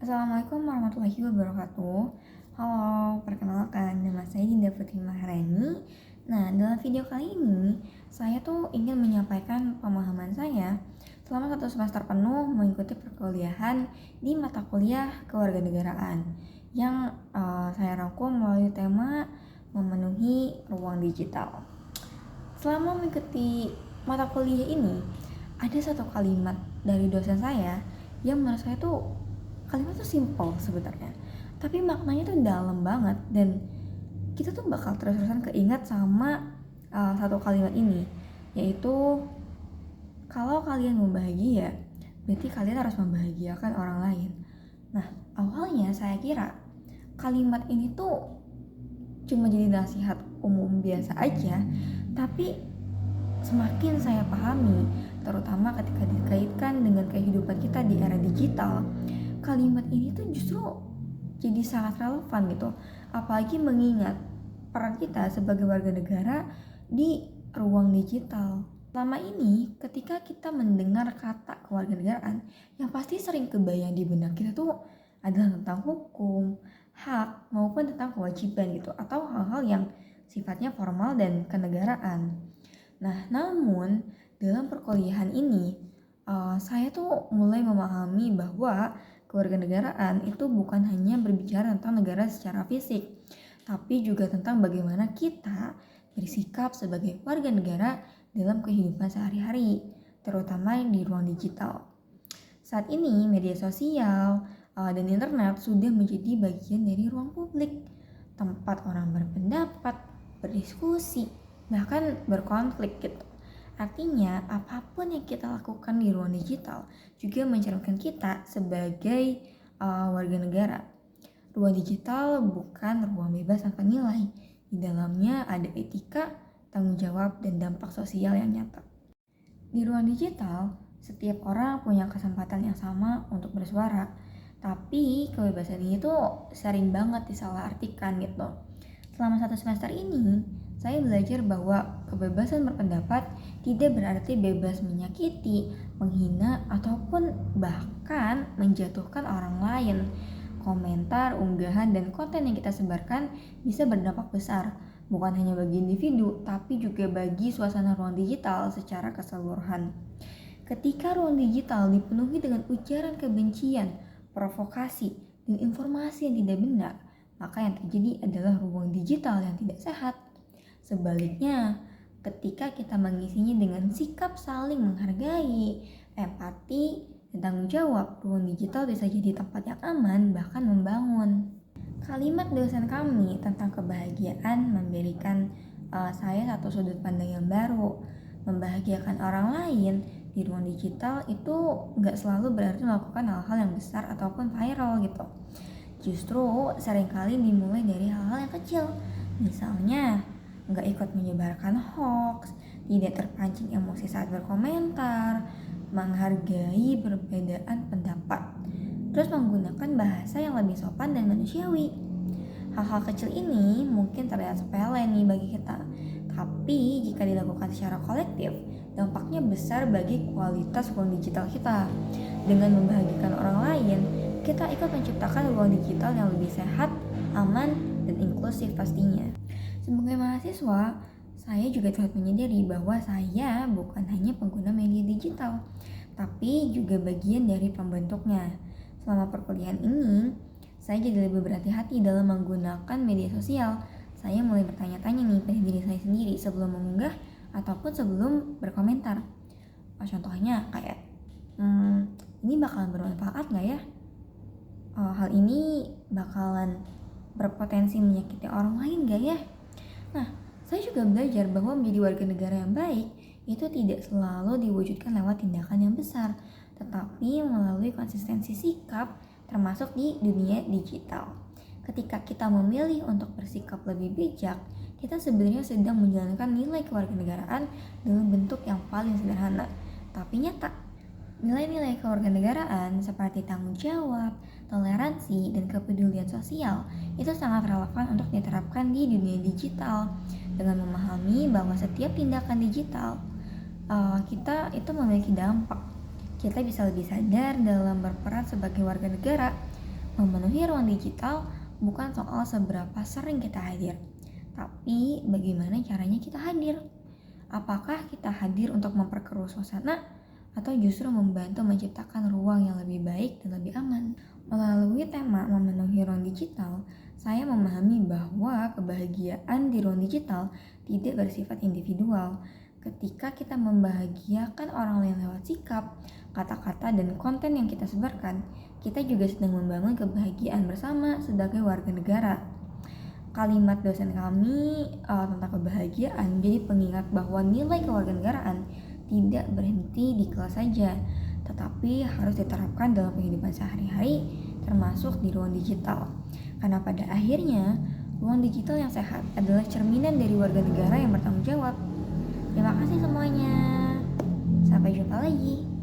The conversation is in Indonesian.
Assalamualaikum warahmatullahi wabarakatuh. Halo, perkenalkan nama saya Dinda Putri Maharani. Nah, dalam video kali ini saya tuh ingin menyampaikan pemahaman saya selama 1 semester penuh mengikuti perkuliahan di mata kuliah kewarganegaraan yang saya rangkum melalui tema memenuhi ruang digital. Selama mengikuti mata kuliah ini, ada satu kalimat dari dosen saya yang menurut saya tuh kalimat tuh simple sebenarnya, tapi maknanya tuh dalam banget dan kita tuh bakal terus-terusan keingat sama satu kalimat ini, yaitu kalau kalian mau bahagia, berarti kalian harus membahagiakan orang lain. Nah, awalnya saya kira kalimat ini tuh cuma jadi nasihat umum biasa aja, tapi semakin saya pahami, terutama ketika dikaitkan dengan kehidupan kita di era digital, kalimat ini tuh justru jadi sangat relevan gitu. Apalagi mengingat peran kita sebagai warga negara di ruang digital. Selama ini, ketika kita mendengar kata kewarganegaraan, yang pasti sering kebayang di benak kita tuh adalah tentang hukum, hak, maupun tentang kewajiban gitu, atau hal-hal yang sifatnya formal dan kenegaraan. Nah, namun dalam perkuliahan ini, saya tuh mulai memahami bahwa kewarganegaraan itu bukan hanya berbicara tentang negara secara fisik, tapi juga tentang bagaimana kita bersikap sebagai warga negara dalam kehidupan sehari-hari, terutama di ruang digital. Saat ini media sosial dan internet sudah menjadi bagian dari ruang publik, tempat orang berpendapat, berdiskusi, bahkan berkonflik gitu. Artinya apapun yang kita lakukan di ruang digital juga mencerminkan kita sebagai warga negara. Ruang digital bukan ruang bebas tanpa nilai. Di dalamnya ada etika, tanggung jawab, dan dampak sosial yang nyata. Di ruang digital, setiap orang punya kesempatan yang sama untuk bersuara. Tapi kebebasan ini tuh sering banget disalahartikan gitu. Selama 1 semester ini, saya belajar bahwa kebebasan berpendapat tidak berarti bebas menyakiti, menghina, ataupun bahkan menjatuhkan orang lain. Komentar, unggahan, dan konten yang kita sebarkan bisa berdampak besar, bukan hanya bagi individu, tapi juga bagi suasana ruang digital secara keseluruhan. Ketika ruang digital dipenuhi dengan ujaran kebencian, provokasi, dan informasi yang tidak benar, maka yang terjadi adalah ruang digital yang tidak sehat. Sebaliknya, ketika kita mengisinya dengan sikap saling menghargai, empati, dan tanggung jawab, ruang digital bisa jadi tempat yang aman, bahkan membangun. Kalimat dosen kami tentang kebahagiaan memberikan saya satu sudut pandang yang baru. Membahagiakan orang lain di ruang digital itu gak selalu berarti melakukan hal-hal yang besar ataupun viral gitu. Justru seringkali dimulai dari hal-hal yang kecil. Misalnya, gak ikut menyebarkan hoax, tidak terpancing emosi saat berkomentar, menghargai perbedaan pendapat, terus menggunakan bahasa yang lebih sopan dan manusiawi. Hal-hal kecil ini mungkin terlihat sepele nih bagi kita, tapi jika dilakukan secara kolektif, dampaknya besar bagi kualitas ruang digital kita. Dengan membahagiakan orang lain, kita ikut menciptakan ruang digital yang lebih sehat, aman, dan inklusif pastinya. Sebagai mahasiswa, saya juga terus menyadari bahwa saya bukan hanya pengguna media digital, tapi juga bagian dari pembentuknya. Selama perkuliahan ini, saya jadi lebih berhati-hati dalam menggunakan media sosial. Saya mulai bertanya-tanya nih pada diri saya sendiri sebelum mengunggah ataupun sebelum berkomentar. Contohnya kayak, ini bakalan bermanfaat gak ya? Hal ini bakalan berpotensi menyakiti orang lain gak ya? Nah, saya juga belajar bahwa menjadi warga negara yang baik itu tidak selalu diwujudkan lewat tindakan yang besar, tetapi melalui konsistensi sikap termasuk di dunia digital. Ketika kita memilih untuk bersikap lebih bijak, kita sebenarnya sedang menjalankan nilai kewarganegaraan dalam bentuk yang paling sederhana, tapi nyata. Nilai-nilai kewarganegaraan seperti tanggung jawab, toleransi, dan kepedulian sosial itu sangat relevan untuk diterapkan di dunia digital. Dengan memahami bahwa setiap tindakan digital kita itu memiliki dampak, kita bisa lebih sadar dalam berperan sebagai warga negara, Memenuhi ruang digital bukan soal seberapa sering kita hadir, tapi bagaimana caranya kita hadir. Apakah kita hadir untuk memperkeruh suasana atau justru membantu menciptakan ruang yang lebih baik dan lebih aman? Melalui tema memenuhi ruang digital, saya memahami bahwa kebahagiaan di ruang digital tidak bersifat individual. Ketika kita membahagiakan orang lain lewat sikap, kata-kata, dan konten yang kita sebarkan, kita juga sedang membangun kebahagiaan bersama sebagai warga negara. Kalimat dosen kami tentang kebahagiaan jadi pengingat bahwa nilai kewarganegaraan tidak berhenti di kelas saja, tetapi harus diterapkan dalam kehidupan sehari-hari, termasuk di ruang digital. Karena pada akhirnya, ruang digital yang sehat adalah cerminan dari warga negara yang bertanggung jawab. Terima kasih semuanya. Sampai jumpa lagi.